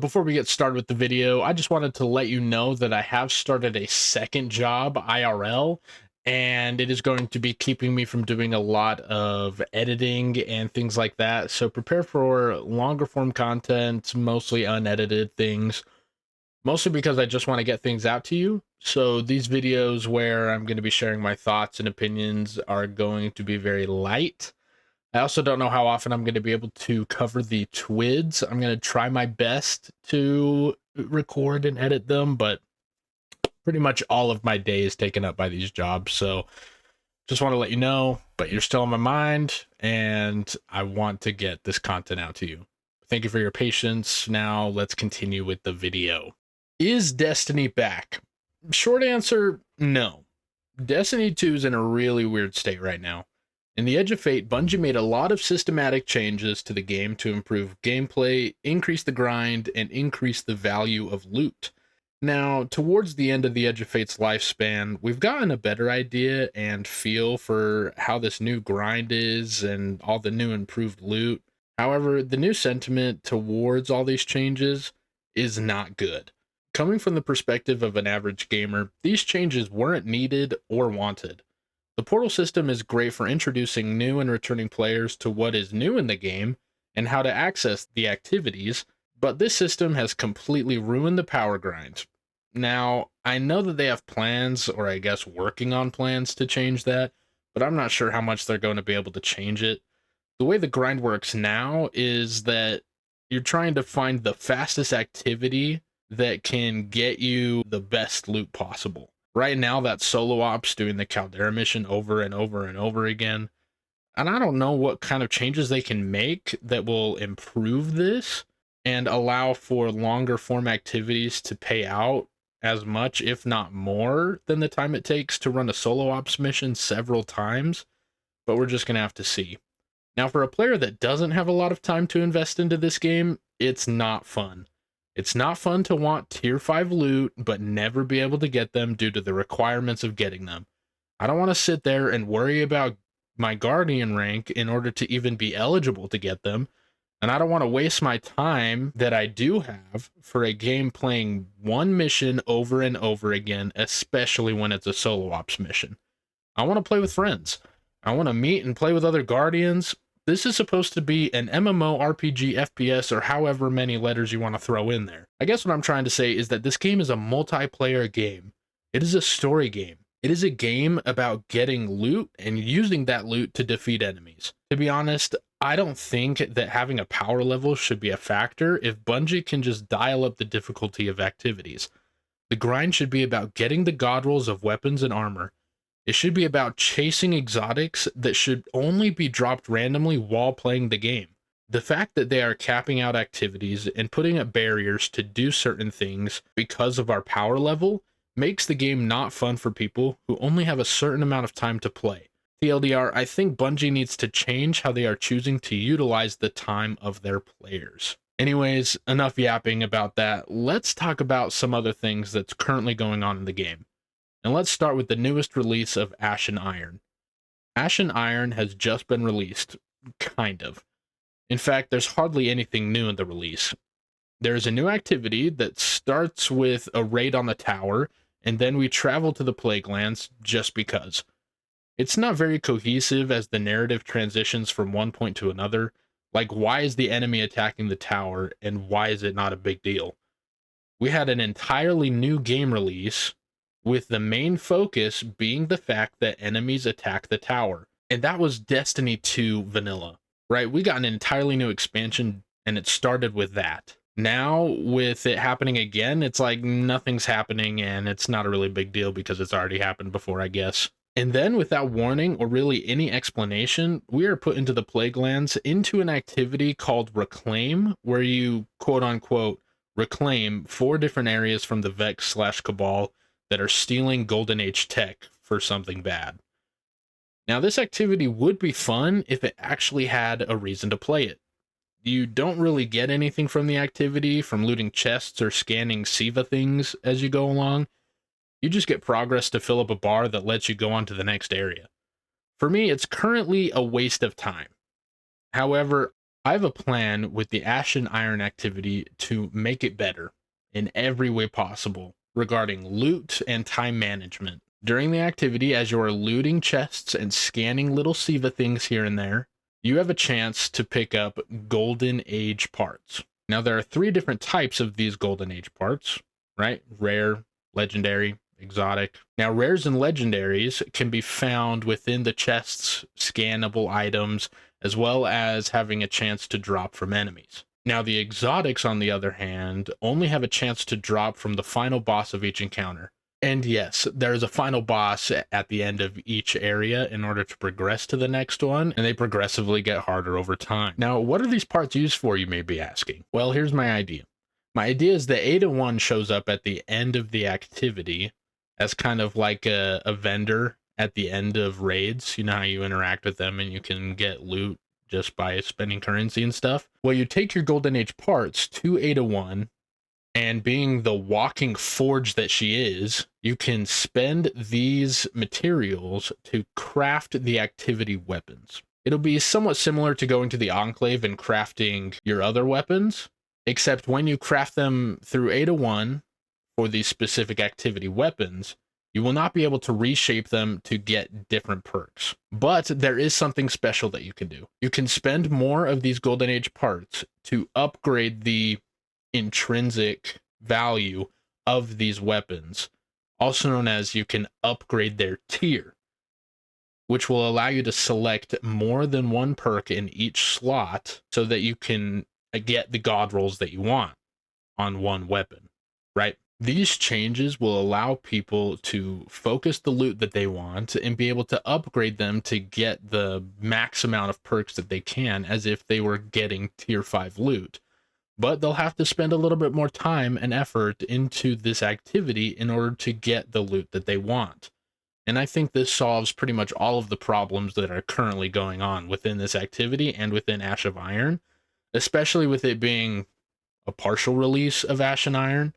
Before we get started with the video, I just wanted to let you know that I have started a second job IRL, and it is going to be keeping me from doing a lot of editing and things like that. So prepare for longer form content, mostly unedited things, mostly because I just want to get things out to you. So these videos where I'm going to be sharing my thoughts and opinions are going to be very light. I also don't know how often I'm going to be able to cover the TWIDs. I'm going to try my best to record and edit them, but pretty much all of my day is taken up by these jobs. So just want to let you know, but you're still on my mind, and I want to get this content out to you. Thank you for your patience. Now let's continue with the video. Is Destiny back? Short answer, no. Destiny 2 is in a really weird state right now. In the Edge of Fate, Bungie made a lot of systematic changes to the game to improve gameplay, increase the grind, and increase the value of loot. Now, towards the end of the Edge of Fate's lifespan, we've gotten a better idea and feel for how this new grind is and all the new improved loot. However, the new sentiment towards all these changes is not good. Coming from the perspective of an average gamer, these changes weren't needed or wanted. The portal system is great for introducing new and returning players to what is new in the game and how to access the activities, but this system has completely ruined the power grind. Now, I know that they have plans, or I guess working on plans to change that, but I'm not sure how much they're going to be able to change it. The way the grind works now is that you're trying to find the fastest activity that can get you the best loot possible. Right now, that's solo ops doing the Caldera mission over and over and over again. And I don't know what kind of changes they can make that will improve this and allow for longer form activities to pay out as much, if not more, than the time it takes to run a solo ops mission several times. But we're just going to have to see. Now, for a player that doesn't have a lot of time to invest into this game, it's not fun. It's not fun to want tier 5 loot, but never be able to get them due to the requirements of getting them. I don't want to sit there and worry about my Guardian rank in order to even be eligible to get them, and I don't want to waste my time that I do have for a game playing one mission over and over again, especially when it's a solo ops mission. I want to play with friends. I want to meet and play with other Guardians. This is supposed to be an MMO RPG FPS, or however many letters you want to throw in there. I guess what I'm trying to say is that this game is a multiplayer game. It is a story game. It is a game about getting loot and using that loot to defeat enemies. To be honest, I don't think that having a power level should be a factor if Bungie can just dial up the difficulty of activities. The grind should be about getting the god rolls of weapons and armor. It should be about chasing exotics that should only be dropped randomly while playing the game. The fact that they are capping out activities and putting up barriers to do certain things because of our power level makes the game not fun for people who only have a certain amount of time to play. TLDR, I think Bungie needs to change how they are choosing to utilize the time of their players. Anyways, enough yapping about that. Let's talk about some other things that's currently going on in the game. And let's start with the newest release of Ashen Iron. Ashen Iron has just been released, kind of. In fact, there's hardly anything new in the release. There's a new activity that starts with a raid on the tower, and then we travel to the Plaguelands just because. It's not very cohesive as the narrative transitions from one point to another. Like, why is the enemy attacking the tower, and why is it not a big deal? We had an entirely new game release, with the main focus being the fact that enemies attack the tower. And that was Destiny 2 vanilla, right? We got an entirely new expansion, and it started with that. Now, with it happening again, it's like nothing's happening, and it's not a really big deal because it's already happened before, I guess. And then, without warning or really any explanation, we are put into the Plaguelands into an activity called Reclaim, where you, quote-unquote, reclaim 4 different areas from the Vex/Cabal that are stealing Golden Age tech for something bad. Now, this activity would be fun if it actually had a reason to play it. You don't really get anything from the activity, from looting chests or scanning Siva things as you go along. You just get progress to fill up a bar that lets you go on to the next area. For me, it's currently a waste of time. However, I have a plan with the Ash and Iron activity to make it better in every way possible regarding loot and time management. During the activity, as you are looting chests and scanning little Siva things here and there, you have a chance to pick up Golden Age parts. Now, there are 3 different types of these Golden Age parts, right? Rare, legendary, exotic. Now, rares and legendaries can be found within the chest's scannable items, as well as having a chance to drop from enemies. Now, the exotics, on the other hand, only have a chance to drop from the final boss of each encounter. And yes, there is a final boss at the end of each area in order to progress to the next one, and they progressively get harder over time. Now, what are these parts used for, you may be asking? Well, here's my idea. My idea is that Ada-1 shows up at the end of the activity as kind of like a vendor at the end of raids. You know how you interact with them and you can get loot just by spending currency and stuff? Well, you take your Golden Age parts to Ada-1, and being the walking forge that she is, you can spend these materials to craft the activity weapons. It'll be somewhat similar to going to the Enclave and crafting your other weapons, except when you craft them through Ada-1 for these specific activity weapons, you will not be able to reshape them to get different perks. But there is something special that you can do. You can spend more of these Golden Age parts to upgrade the intrinsic value of these weapons, also known as you can upgrade their tier, which will allow you to select more than one perk in each slot so that you can get the god rolls that you want on one weapon, right? These changes will allow people to focus the loot that they want and be able to upgrade them to get the max amount of perks that they can, as if they were getting tier 5 loot. But they'll have to spend a little bit more time and effort into this activity in order to get the loot that they want. And I think this solves pretty much all of the problems that are currently going on within this activity and within Ash of Iron, especially with it being a partial release of Ash and Iron,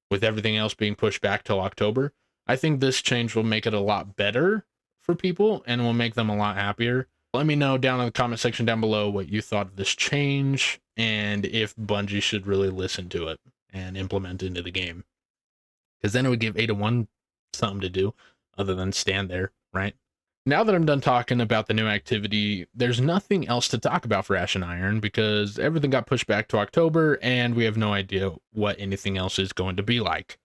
with everything else being pushed back till October. I think this change will make it a lot better for people and will make them a lot happier. Let me know down in the comment section down below what you thought of this change and if Bungie should really listen to it and implement it into the game. Because then it would give Ada-1 something to do other than stand there, right? Now that I'm done talking about the new activity, there's nothing else to talk about for Ash and Iron because everything got pushed back to October and we have no idea what anything else is going to be like.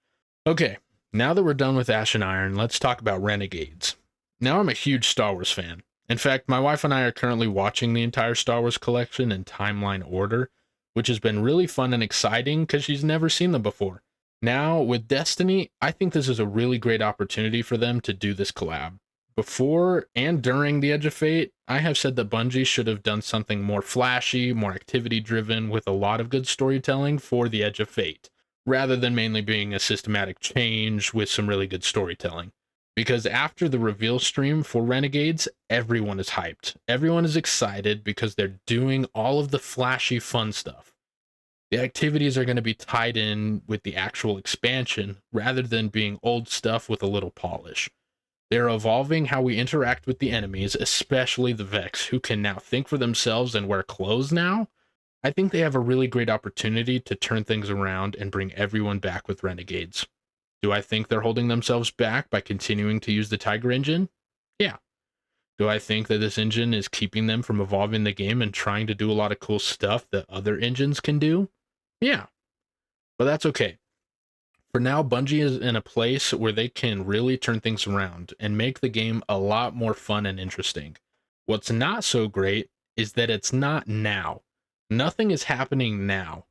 Okay, now that we're done with Ash and Iron, let's talk about Renegades. Now I'm a huge Star Wars fan. In fact, my wife and I are currently watching the entire Star Wars collection in timeline order, which has been really fun and exciting because she's never seen them before. Now, with Destiny, I think this is a really great opportunity for them to do this collab. Before and during the Edge of Fate, I have said that Bungie should have done something more flashy, more activity-driven, with a lot of good storytelling for the Edge of Fate, rather than mainly being a systematic change with some really good storytelling. Because after the reveal stream for Renegades, everyone is hyped. Everyone is excited because they're doing all of the flashy fun stuff. The activities are going to be tied in with the actual expansion rather than being old stuff with a little polish. They're evolving how we interact with the enemies, especially the Vex, who can now think for themselves and wear clothes now. I think they have a really great opportunity to turn things around and bring everyone back with Renegades. Do I think they're holding themselves back by continuing to use the Tiger engine? Yeah. Do I think that this engine is keeping them from evolving the game and trying to do a lot of cool stuff that other engines can do? Yeah. But that's okay. For now, Bungie is in a place where they can really turn things around and make the game a lot more fun and interesting. What's not so great is that it's not now. Nothing is happening now.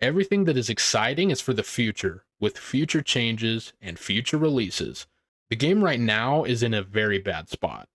Everything that is exciting is for the future, with future changes and future releases. The game right now is in a very bad spot.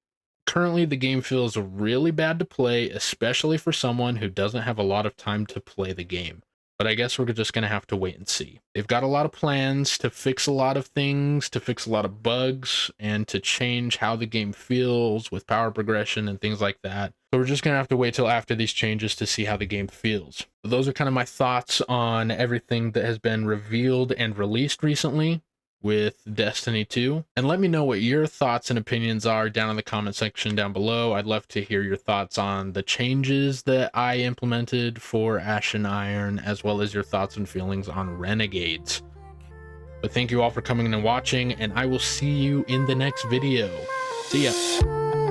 Currently, the game feels really bad to play, especially for someone who doesn't have a lot of time to play the game. But I guess we're just going to have to wait and see. They've got a lot of plans to fix a lot of things, to fix a lot of bugs, and to change how the game feels with power progression and things like that. So we're just going to have to wait till after these changes to see how the game feels. So those are kind of my thoughts on everything that has been revealed and released recently with Destiny 2, and let me know what your thoughts and opinions are down in the comment section down below. I'd love to hear your thoughts on the changes that I implemented for Ashen Iron, as well as your thoughts and feelings on Renegades. But thank you all for coming and watching, and I will see you in the next video. See ya.